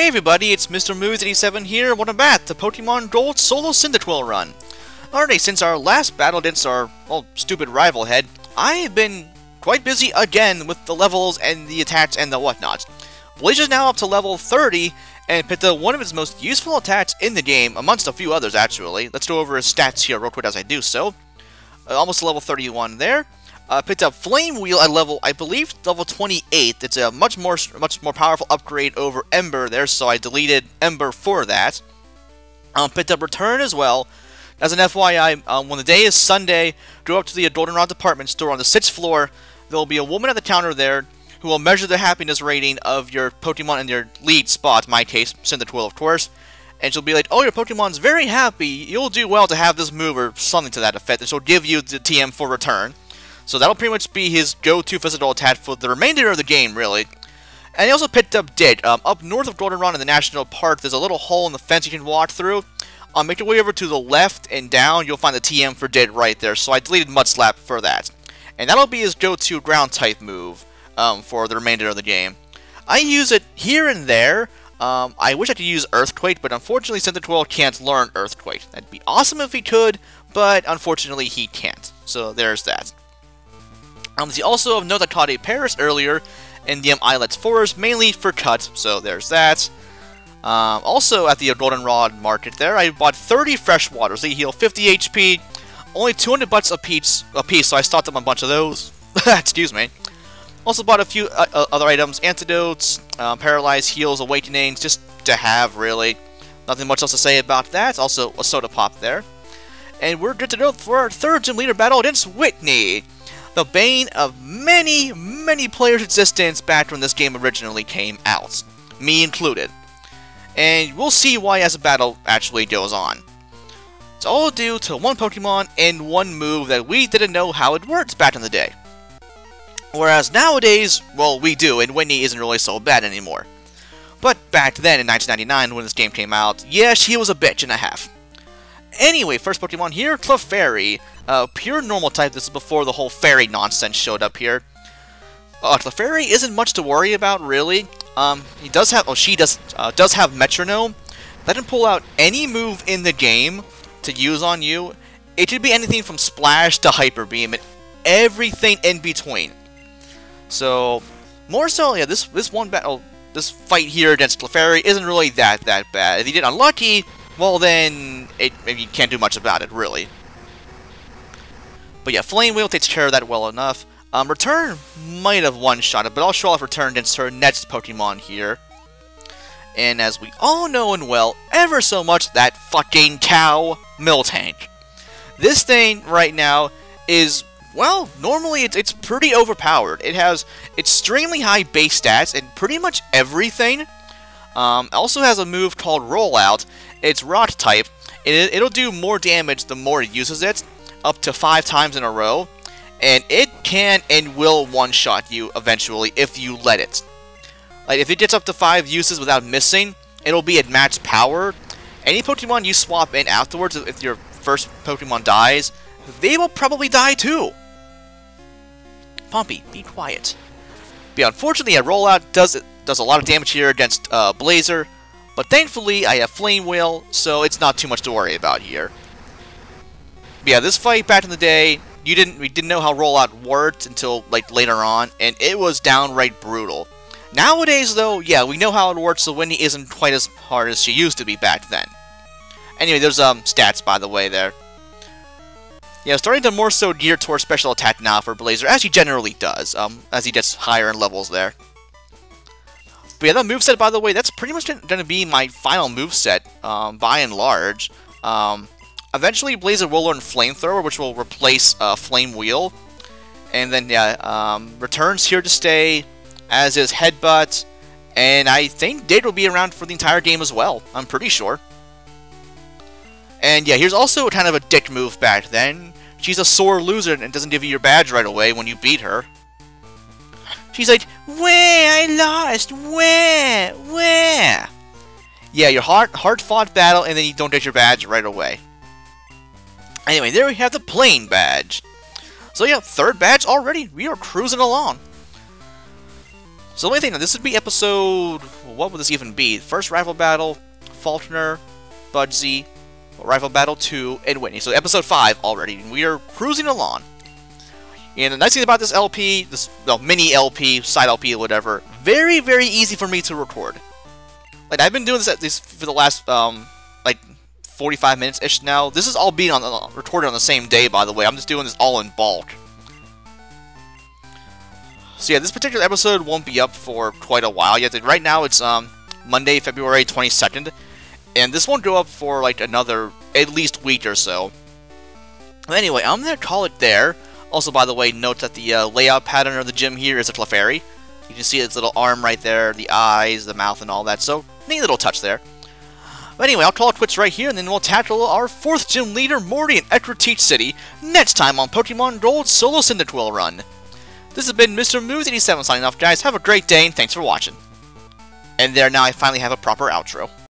Hey everybody, it's Mr. Moves87 here, welcome back to Pokemon Gold Solo Cyndaquil Run. Alright, since our last battle against our, well, stupid rival head, I have been quite busy again with the levels and the attacks and the whatnot. Blazer's now up to level 30, and picked up one of his most useful attacks in the game, amongst a few others actually. Let's go over his stats here real quick as I do so. Almost level 31 there. Picked up Flame Wheel at level, I believe, level 28. It's a much more powerful upgrade over Ember there, so I deleted Ember for that. Picked up Return as well. As an FYI, when the day is Sunday, go up to the Goldenrod department store on the 6th floor. There will be a woman at the counter there who will measure the happiness rating of your Pokemon in your lead spot, in my case, Cyndaquil, of course. And she'll be like, oh, your Pokemon's very happy, you'll do well to have this move, or something to that effect, and she'll give you the TM for return. So that'll pretty much be his go-to physical attack for the remainder of the game, really. And he also picked up Dig. Up north of Goldenrod in the National Park, there's a little hole in the fence you can walk through. Make your way over to the left and down, you'll find the TM for Dig right there, so I deleted Mud Slap for that. And that'll be his go-to ground-type move for the remainder of the game. I use it here and there. I wish I could use Earthquake, but unfortunately Cyndaquil can't learn Earthquake. That'd be awesome if he could, but unfortunately he can't. So there's that. You also have note I caught a Paris earlier in the Islet's Forest, mainly for cut, so there's that. Also at the Goldenrod market there, I bought 30 fresh waters. They heal 50 HP, only 200 bucks a piece, so I stocked up a bunch of those. Excuse me. Also bought a few other items, antidotes, paralyzed heals, awakenings, just to have, really. Nothing much else to say about that. Also a soda pop there. And we're good to go for our third gym leader battle against Whitney, the bane of many, many players' existence back when this game originally came out, me included. And we'll see why as the battle actually goes on. It's all due to one Pokemon and one move that we didn't know how it worked back in the day. Whereas nowadays, well, we do, and Whitney isn't really so bad anymore. But back then in 1999 when this game came out, yeah, she was a bitch and a half. Anyway, first Pokemon here, Clefairy. Pure normal type. This is before the whole fairy nonsense showed up here. Clefairy isn't much to worry about, really. He does have, she does have Metronome. Let him pull out any move in the game to use on you. It could be anything from Splash to Hyper Beam and everything in between. So, more so, yeah, this fight here against Clefairy isn't really that bad. If you get unlucky, well then, maybe you can't do much about it, really. But yeah, Flame Wheel takes care of that well enough. Return might have one-shotted, but I'll show off Return against her next Pokemon here. And as we all know and well, ever so much, that fucking cow, Miltank. This thing right now is, well, normally it's pretty overpowered. It has extremely high base stats and pretty much everything. Also has a move called Rollout. It's Rock type. It'll do more damage the more it uses it, up to 5 times in a row, and it can and will one-shot you eventually if you let it. Like, if it gets up to 5 uses without missing, it'll be at max power. Any Pokemon you swap in afterwards, if your first Pokemon dies, they will probably die too. Pompey, be quiet. But yeah, unfortunately, a Rollout does a lot of damage here against Blazer, but thankfully I have Flame Wheel, so it's not too much to worry about here. But yeah, this fight back in the day, we didn't know how Rollout worked until like later on, and it was downright brutal. Nowadays, though, yeah, we know how it works, so Whitney isn't quite as hard as she used to be back then. Anyway, there's stats by the way there. Yeah, starting to more so gear towards special attack now for Blazer, as he generally does, as he gets higher in levels there. But yeah, that moveset, by the way, that's pretty much going to be my final moveset, by and large. Eventually, Blazer will learn Flamethrower, which will replace Flame Wheel. And then, yeah, Return's here to stay, as is Headbutt. And I think Dig will be around for the entire game as well, I'm pretty sure. And yeah, here's also kind of a dick move back then. She's a sore loser and doesn't give you your badge right away when you beat her. She's like, where? I lost. Where? Yeah, your hard-fought battle, and then you don't get your badge right away. Anyway, there we have the plain badge. So yeah, third badge already. We are cruising along. So let me think now, this would be episode... What would this even be? First Rival Battle, Faulkner, Budsy, Rival Battle 2, and Whitney. So episode 5 already, and we are cruising along. And the nice thing about this LP, this mini LP, side LP, or whatever, very, very easy for me to record. Like, I've been doing this at least for the last, like, 45 minutes-ish now. This is all being recorded on the same day, by the way. I'm just doing this all in bulk. So yeah, this particular episode won't be up for quite a while yet. Right now, it's Monday, February 22nd. And this won't go up for, like, another, at least, week or so. But anyway, I'm going to call it there. Also, by the way, note that the layout pattern of the gym here is a Clefairy. You can see its little arm right there, the eyes, the mouth, and all that. So, neat little touch there. But anyway, I'll call it quits right here, and then we'll tackle our 4th gym leader, Morty, in Teach City, next time on Pokemon Gold Solo Cyndaquil Run. This has been Mr. Moves87 signing off, guys. Have a great day, and thanks for watching. And there, now I finally have a proper outro.